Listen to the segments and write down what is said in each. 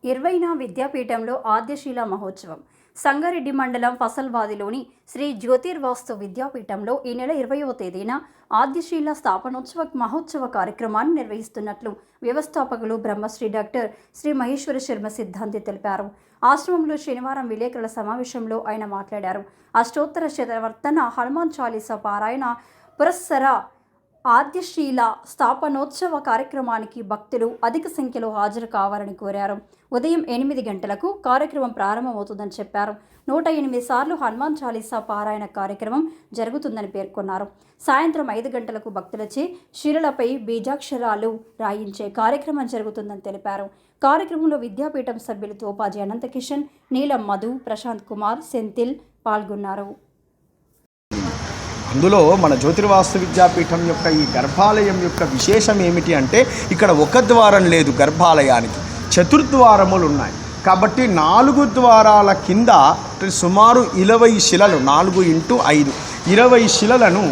20వ విద్యాపీఠంలో ఆద్యశీల మహోత్సవం సంగారెడ్డి మండలం ఫసల్వాదిలోని శ్రీ జ్యోతిర్వాస్తు విద్యాపీఠంలో ఈ నెల 20వ తేదీన ఆద్యశీల స్థాపనోత్సవ మహోత్సవ కార్యక్రమాన్ని నిర్వహిస్తున్నట్లు వ్యవస్థాపకులు బ్రహ్మశ్రీ డాక్టర్ శ్రీ మహేశ్వర శర్మ సిద్ధాంతి తెలిపారు. ఆశ్రమంలో శనివారం విలేకరుల సమావేశంలో ఆయన మాట్లాడారు. అష్టోత్తర శతవర్తన హనుమాన్ చాలీసా పారాయణ పురస్సర ఆద్యశీల స్థాపనోత్సవ కార్యక్రమానికి భక్తులు అధిక సంఖ్యలో హాజరు కావాలని కోరారు. ఉదయం 8 గంటలకు కార్యక్రమం ప్రారంభమవుతుందని చెప్పారు. 108 సార్లు హనుమాన్ చాలీసా పారాయణ కార్యక్రమం జరుగుతుందని పేర్కొన్నారు. సాయంత్రం 5 గంటలకు భక్తులచే శిలలపై బీజాక్షరాలు రాయించే కార్యక్రమం జరుగుతుందని తెలిపారు. కార్యక్రమంలో విద్యాపీఠం సభ్యులు తోపాజీ అనంతకిషన్, నీలం మధు, ప్రశాంత్ కుమార్, సెంథిల్ పాల్గొన్నారు. అందులో మన జ్యోతిర్వాస్తు విద్యాపీఠం యొక్క ఈ గర్భాలయం యొక్క విశేషం ఏమిటి అంటే ఇక్కడ ఒక ద్వారం లేదు, గర్భాలయానికి చతుర్ద్వారములు ఉన్నాయి. కాబట్టి 4 ద్వారాల కింద సుమారు 20 శిలలు, 4x5 20 శిలలను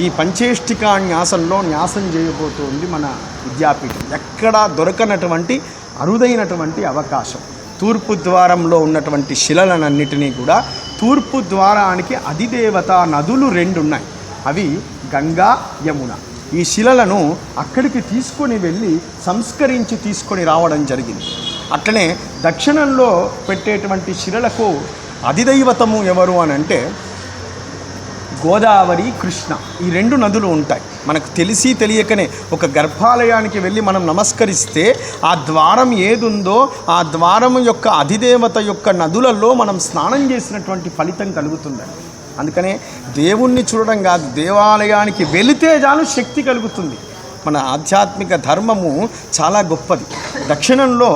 ఈ పంచేష్టికా న్యాసంలో న్యాసం చేయబోతోంది మన విద్యాపీఠం. ఎక్కడా దొరకనటువంటి అరుదైనటువంటి అవకాశం. తూర్పు ద్వారంలో ఉన్నటువంటి శిలలనన్నిటినీ కూడా తూర్పు ద్వారానికి అధిదేవత నదులు 2 ఉన్నాయి. అవి గంగా, యమున. ఈ శిలలను అక్కడికి తీసుకొని వెళ్ళి సంస్కరించి తీసుకొని రావడం జరిగింది. అట్లనే దక్షిణంలో పెట్టేటువంటి శిలలకు అధిదైవతము ఎవరు అని అంటే గోదావరి, కృష్ణ. ఈ 2 నదులు ఉంటాయి. మనకు తెలిసి తెలియకనే ఒక గర్భాలయానికి వెళ్ళి మనం నమస్కరిస్తే ఆ ద్వారం ఏదుందో ఆ ద్వారం యొక్క అధిదేవత యొక్క నదులలో మనం స్నానం చేసినటువంటి ఫలితం కలుగుతుందండి. అందుకనే దేవుణ్ణి చూడడం కాదు, దేవాలయానికి వెళితే చాలు శక్తి కలుగుతుంది. మన ఆధ్యాత్మిక ధర్మము చాలా గొప్పది. దక్షిణంలో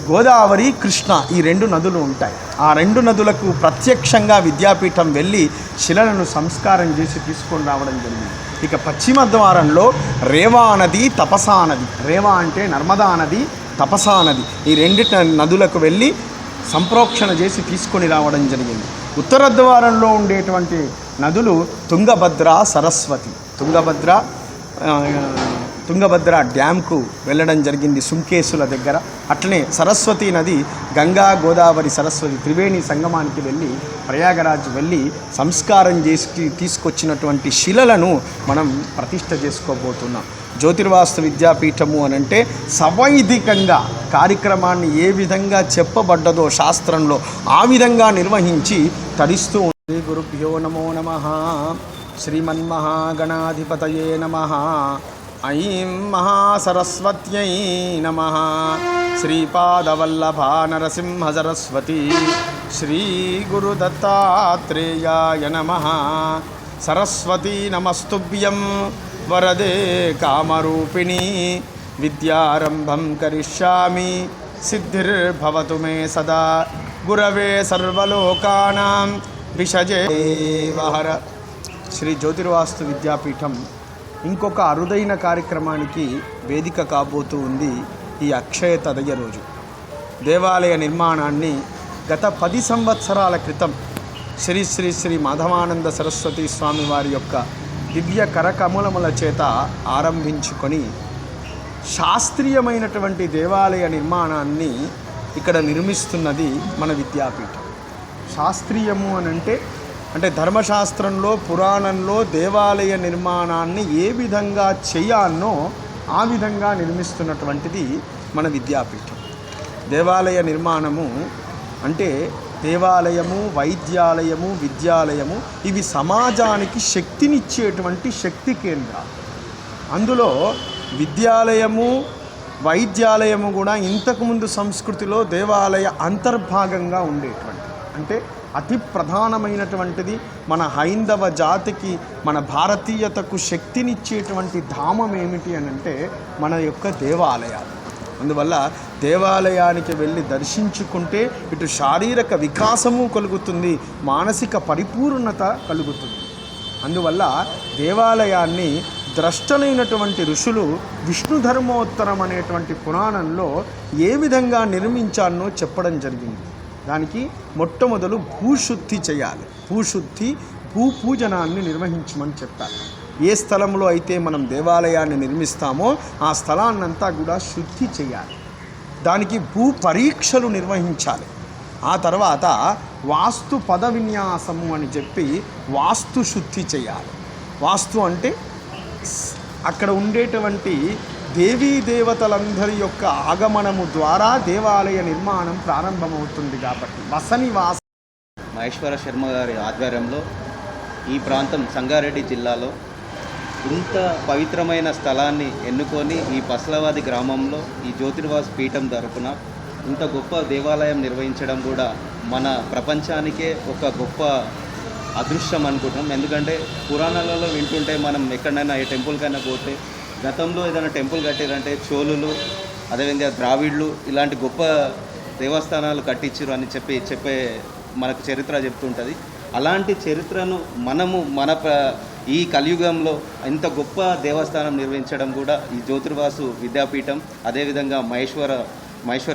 గోదావరి, కృష్ణ ఈ 2 నదులు ఉంటాయి. ఆ 2 నదులకు ప్రత్యక్షంగా విద్యాపీఠం వెళ్ళి శిలలను సంస్కారం చేసి తీసుకొని రావడం జరిగింది. ఇక పశ్చిమ ద్వారంలో రేవా నది, తపసా నది. రేవా అంటే నర్మదా నది, తపసా నది. ఈ 2 నదులకు వెళ్ళి సంప్రోక్షణ చేసి తీసుకొని రావడం జరిగింది. ఉత్తర ద్వారంలో ఉండేటువంటి నదులు తుంగభద్ర, సరస్వతి. తుంగభద్ర డ్యామ్కు వెళ్ళడం జరిగింది సుంకేసుల దగ్గర. అట్లనే సరస్వతి నది గంగా, గోదావరి, సరస్వతి త్రివేణి సంగమానికి వెళ్ళి ప్రయాగరాజ్ వెళ్ళి సంస్కారం చేసి తీసుకొచ్చినటువంటి శిలలను మనం ప్రతిష్ఠ చేసుకోబోతున్నాం. జ్యోతిర్వాస్తు విద్యాపీఠము అనంటే సవైదికంగా కార్యక్రమాన్ని ఏ విధంగా చెప్పబడ్డదో శాస్త్రంలో ఆ విధంగా నిర్వహించి తరిస్తూ ఉంది. గురుభ్యో నమో నమః. శ్రీమన్మహాగణాధిపతయే నమః. ఐం మహాసరస్వత్యై నమః. శ్రీపాదవల్లభా నరసింహ సరస్వతి. శ్రీ గురుదత్తాత్రేయాయ నమః. సరస్వతీ నమస్తుభ్యం వరదే కామరూపిణి. విద్యారంభం కరిష్యామి సిద్ధిర్భవతు మే సదా. గురవే సర్వలోకానాం విషజే వహర. శ్రీ జ్యోతిర్వాస్తు విద్యాపీఠం ఇంకొక అరుదైన కార్యక్రమానికి వేదిక కాబోతూ ఉంది. ఈ అక్షయ తదయ రోజు దేవాలయ నిర్మాణాన్ని గత 10 సంవత్సరాల క్రితం శ్రీ శ్రీ శ్రీ మాధవానంద సరస్వతి స్వామి వారి యొక్క దివ్య కరకమలముల చేత ఆరంభించుకొని శాస్త్రీయమైనటువంటి దేవాలయ నిర్మాణాన్ని ఇక్కడ నిర్మిస్తున్నది మన విద్యాపీఠం. శాస్త్రీయము అంటే ధర్మశాస్త్రంలో, పురాణంలో దేవాలయ నిర్మాణాన్ని ఏ విధంగా చేయాలనో ఆ విధంగా నిర్మిస్తున్నటువంటిది మన విద్యాపీఠం. దేవాలయ నిర్మాణము అంటే దేవాలయము, వైద్యాలయము, విద్యాలయము ఇవి సమాజానికి శక్తినిచ్చేటువంటి శక్తి కేంద్రాలు. అందులో విద్యాలయము, వైద్యాలయము కూడా ఇంతకుముందు సంస్కృతిలో దేవాలయ అంతర్భాగంగా ఉండేటువంటి, అంటే అతి ప్రధానమైనటువంటిది. మన హైందవ జాతికి, మన భారతీయతకు శక్తినిచ్చేటువంటి ధామం ఏమిటి అని అంటే మన యొక్క దేవాలయాలు. అందువల్ల దేవాలయానికి వెళ్ళి దర్శించుకుంటే ఇటు శారీరక వికాసము కలుగుతుంది, మానసిక పరిపూర్ణత కలుగుతుంది. అందువల్ల దేవాలయాన్ని ద్రష్టలైనటువంటి ఋషులు విష్ణు ధర్మోత్తరం అనేటువంటి పురాణంలో ఏ విధంగా నిర్మించాలనో చెప్పడం జరిగింది. దానికి మొట్టమొదలు భూశుద్ధి చేయాలి. భూపూజనాన్ని నిర్వహించమని చెప్పారు. ఏ స్థలంలో అయితే మనం దేవాలయాన్ని నిర్మిస్తామో ఆ స్థలాన్నంతా కూడా శుద్ధి చేయాలి. దానికి భూ పరీక్షలు నిర్వహించాలి. ఆ తర్వాత వాస్తు పద విన్యాసము అని చెప్పి వాస్తు శుద్ధి చేయాలి. వాస్తు అంటే అక్కడ ఉండేటువంటి దేవీ దేవతలందరి యొక్క ఆగమనము ద్వారా దేవాలయ నిర్మాణం ప్రారంభమవుతుంది. కాబట్టి వసనివాస మహేశ్వర శర్మ గారి ఆధ్వర్యంలో ఈ ప్రాంతం సంగారెడ్డి జిల్లాలో ఇంత పవిత్రమైన స్థలాన్ని ఎన్నుకొని ఈ పసలవాది గ్రామంలో ఈ జ్యోతిర్వాస పీఠం తరపున ఇంత గొప్ప దేవాలయం నిర్వహించడం కూడా మన ప్రపంచానికే ఒక గొప్ప అదృష్టం అనుకుంటున్నాం. ఎందుకంటే పురాణాలలో వింటుంటే మనం ఎక్కడైనా ఏ టెంపుల్కైనా పోతే గతంలో ఏదైనా టెంపుల్ కట్టారంటే చోళులు, అదేవిధంగా ద్రావిడ్లు ఇలాంటి గొప్ప దేవస్థానాలు కట్టించారు అని చెప్పే మనకు చరిత్ర చెప్తుంటుంది. అలాంటి చరిత్రను మనము ఈ కలియుగంలో ఇంత గొప్ప దేవస్థానం నిర్వహించడం కూడా ఈ జ్యోతిర్వాసు విద్యాపీఠం, అదేవిధంగా మహేశ్వర్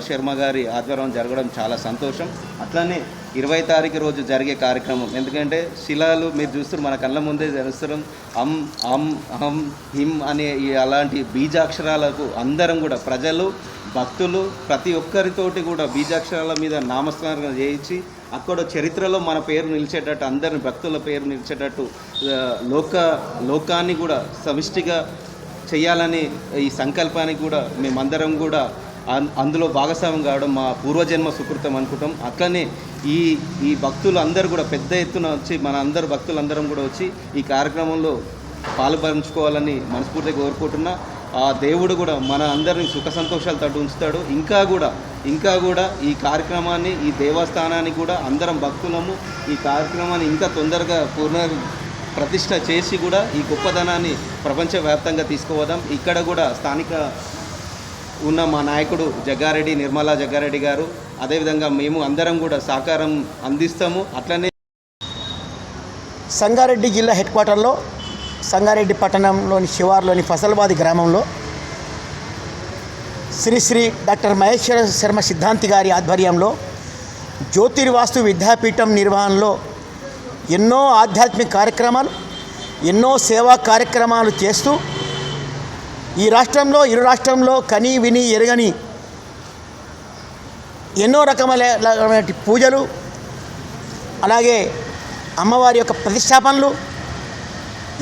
శర్మ గారి ఆధ్వర్యం జరగడం చాలా సంతోషం. అట్లానే 20 తారీఖు రోజు జరిగే కార్యక్రమం, ఎందుకంటే శిలాలు మీరు చూస్తారు మన కళ్ళ ముందే తెలుస్తారు. అహం హిం అనే అలాంటి బీజాక్షరాలకు అందరం కూడా ప్రజలు, భక్తులు ప్రతి ఒక్కరితోటి కూడా బీజాక్షరాల మీద నామస్మరణ చేయించి అక్కడ చరిత్రలో మన పేరు నిలిచేటట్టు, అందరిని భక్తుల పేరు నిలిచేటట్టు లోకాన్ని కూడా సమిష్టిగా చేయాలని ఈ సంకల్పానికి కూడా మేమందరం కూడా అందులో భాగస్వామ్యం కావడం మా పూర్వజన్మ సుకృతం అనుకుంటాం. అట్లనే ఈ భక్తులు అందరూ కూడా పెద్ద ఎత్తున వచ్చి మన అందరు భక్తులందరం కూడా వచ్చి ఈ కార్యక్రమంలో పాలుపంచుకోవాలని మనస్ఫూర్తిగా కోరుకుంటున్నా. ఆ దేవుడు కూడా మన అందరినీ సుఖ సంతోషాలతో ఉంచుతాడు. ఇంకా కూడా ఈ కార్యక్రమాన్ని, ఈ దేవస్థానాన్ని కూడా అందరం భక్తులము ఈ కార్యక్రమాన్ని ఇంకా తొందరగా ప్రతిష్ట చేసి కూడా ఈ గొప్పదనాన్ని ప్రపంచవ్యాప్తంగా తీసుకుపోదాం. ఇక్కడ కూడా స్థానిక ఉన్న మా నాయకుడు నిర్మలా జగ్గారెడ్డి గారు, అదేవిధంగా మేము అందరం కూడా సహకారం అందిస్తాము. అట్లనే సంగారెడ్డి జిల్లా హెడ్ క్వార్టర్లో సంగారెడ్డి పట్టణంలోని శివార్లోని ఫసల్వాది గ్రామంలో శ్రీ డాక్టర్ మహేశ్వర శర్మ సిద్ధాంతి గారి ఆధ్వర్యంలో జ్యోతిర్వాస్తు విద్యాపీఠం నిర్వహణలో ఎన్నో ఆధ్యాత్మిక కార్యక్రమాలు, ఎన్నో సేవా కార్యక్రమాలు చేస్తూ ఈ రాష్ట్రంలో, ఇరు రాష్ట్రంలో కని విని ఎరగని ఎన్నో రకమైన పూజలు, అలాగే అమ్మవారి యొక్క ప్రతిష్టాపనలు,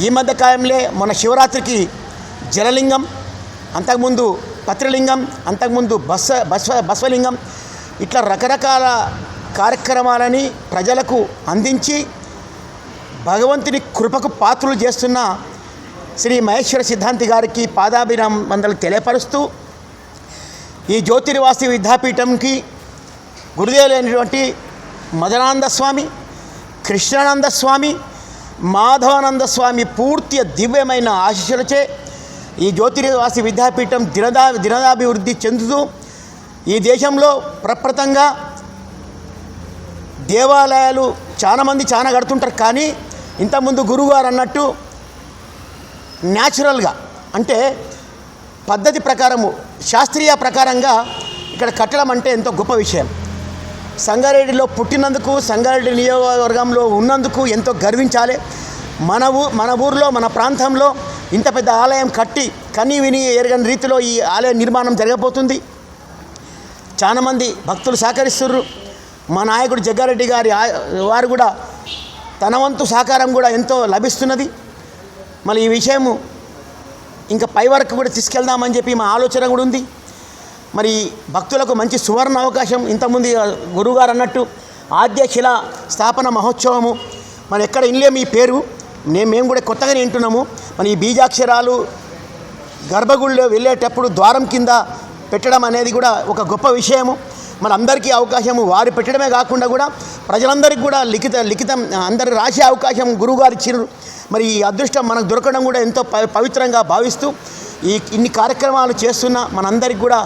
ఈ మధ్య కాలంలో మన శివరాత్రికి జలలింగం, అంతకుముందు పత్రలింగం, అంతకుముందు బస్వలింగం, ఇట్లా రకరకాల కార్యక్రమాలని ప్రజలకు అందించి భగవంతుని కృపకు పాత్రలు చేస్తున్న శ్రీ మహేశ్వర సిద్ధాంతి గారికి పాదాభివందనలు తెలియపరుస్తూ ఈ జ్యోతిర్వాసి విద్యాపీఠంకి గురుదేవులైనటువంటి మదనానంద స్వామి, కృష్ణానంద స్వామి, మాధవానంద స్వామి పూర్తి దివ్యమైన ఆశీస్సులచే ఈ జ్యోతిర్వాసి విద్యాపీఠం దినదాభివృద్ధి చెందుతూ ఈ దేశంలో ప్రప్రథంగా దేవాలయాలు చాలా కడుతుంటారు. కానీ ఇంతకుముందు గురువుగారు అన్నట్టు న్యాచురల్గా, అంటే పద్ధతి ప్రకారము, శాస్త్రీయ ప్రకారంగా ఇక్కడ కట్టడం అంటే ఎంతో గొప్ప విషయం. సంగారెడ్డిలో పుట్టినందుకు, సంగారెడ్డి నియోజకవర్గంలో ఉన్నందుకు ఎంతో గర్వించాలి. మన ఊరిలో, మన ప్రాంతంలో ఇంత పెద్ద ఆలయం కట్టి కని విని ఎరగని రీతిలో ఈ ఆలయ నిర్మాణం జరగబోతుంది. చాలామంది భక్తులు సహకరిస్తున్నారు. మా నాయకుడు జగ్గారెడ్డి గారి వారు కూడా తన వంతు సహకారం కూడా ఎంతో లభిస్తున్నది. మళ్ళీ ఈ విషయము ఇంకా పై వరకు కూడా తీసుకెళ్దామని చెప్పి మా ఆలోచన కూడా ఉంది. మరి భక్తులకు మంచి సువర్ణ అవకాశం. ఇంతకుముందు గురువుగారు అన్నట్టు ఆద్యశిల స్థాపన మహోత్సవము, మరి ఎక్కడ ఇన్లేము ఈ పేరు, మేము కూడా కొత్తగానే వింటున్నాము. మరి ఈ బీజాక్షరాలు గర్భగుడిలో వెళ్ళేటప్పుడు ద్వారం కింద పెట్టడం అనేది కూడా ఒక గొప్ప విషయము. మన అందరికీ అవకాశము వారు పెట్టడమే కాకుండా కూడా ప్రజలందరికీ కూడా లిఖితం అందరు రాసే అవకాశం గురువుగారు ఇచ్చినారు. మరి ఈ అదృష్టం మనకు దొరకడం కూడా ఎంతో పవిత్రంగా భావిస్తూ ఇన్ని కార్యక్రమాలు చేస్తున్న మనందరికీ కూడా